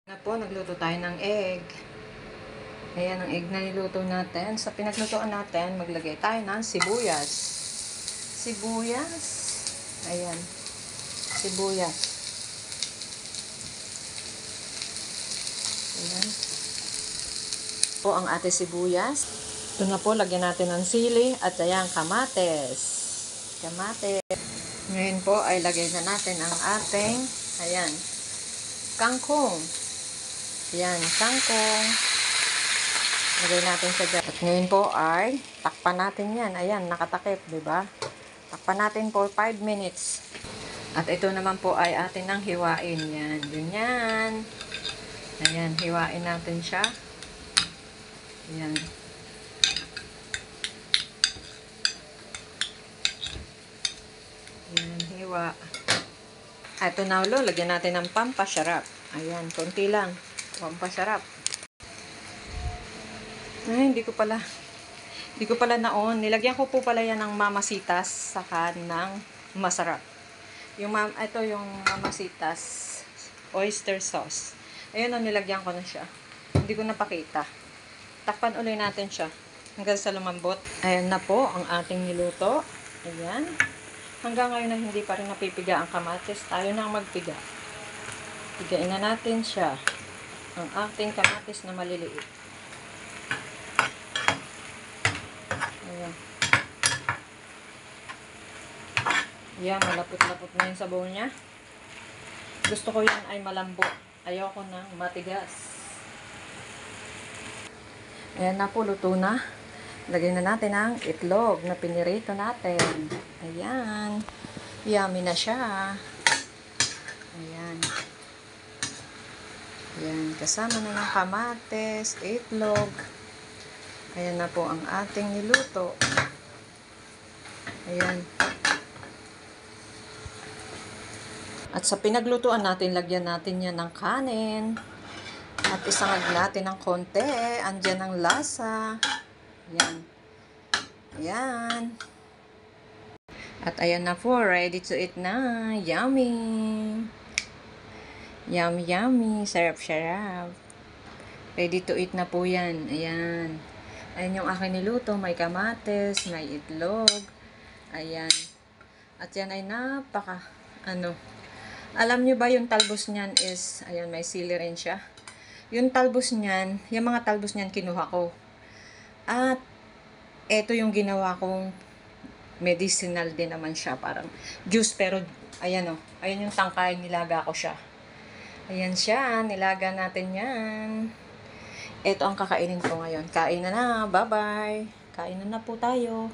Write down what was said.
Na po, nagluto tayo ng egg. Ayan ang egg na niluto natin. Sa pinaglutoan natin, maglagay tayo ng sibuyas. Sibuyas. Ayan. Sibuyas. Ayan. Po ang ating sibuyas. Ito na po, lagyan natin ng sili at ayan, kamates. Kamates. Ngayon po ay lagay na natin ang ating, ayan, kangkong. Ayan, kangkong. Lagay natin sa dyan. At ngayon po ay takpan natin yan. Ayan, nakatakip, diba? Takpan natin for 5 minutes. At ito naman po ay atin nang hiwain. Yan, ganyan. Ayan, hiwain natin siya. Ayan. Ayan, hiwa. Ito na ulo, lagyan natin ng pampasarap. Ayan, konti lang. Pampasarap. Ay, hindi ko pala naon. Nilagyan ko po pala yan ng mamasitas saka ng masarap. Ito yung mamasitas oyster sauce. Ayun, nilagyan ko na siya. Hindi ko napakita. Takpan ulit natin siya hanggang sa lumambot. Ayan na po ang ating niluto. Ayan. Hanggang ngayon na hindi pa rin napipiga ang kamatis. Tayo na ang magpiga. Pigain na natin siya. Ang ating kamatis na maliliit. Ayan. Ayan, malapot-lapot na yung sabaw niya. Gusto ko yan ay malambot. Ayoko nang matigas. Ayan na po, luto na. Lagyan na natin ang itlog na pinirito natin. Ayan. Yummy na siya. Ayan. Ayan. Kasama na ng kamates, itlog. Ayan na po ang ating niluto. Ayan. At sa pinaglutuan natin, lagyan natin yan ng kanin. At isangag natin ng konti. Andyan ang lasa. Ayan. Ayan. At ayan na po. Ready to eat na. Yummy. Yummy, yummy. Sarap-sarap. Ready to eat na po yan. Ayan. Ayan yung aking niluto. May kamates, may itlog. Ayan. At yan ay alam nyo ba yung talbos niyan is, ayan, may sili rin siya. Yung talbos niyan, yung mga talbos niyan kinuha ko. At eto yung ginawa kong medicinal din naman siya. Parang juice, pero ayan o. Ayan yung tangkay, nilaga ko siya. Ayan siya, nilaga natin yan. Ito ang kakainin ko ngayon. Kain na na. Bye-bye. Kain na po tayo.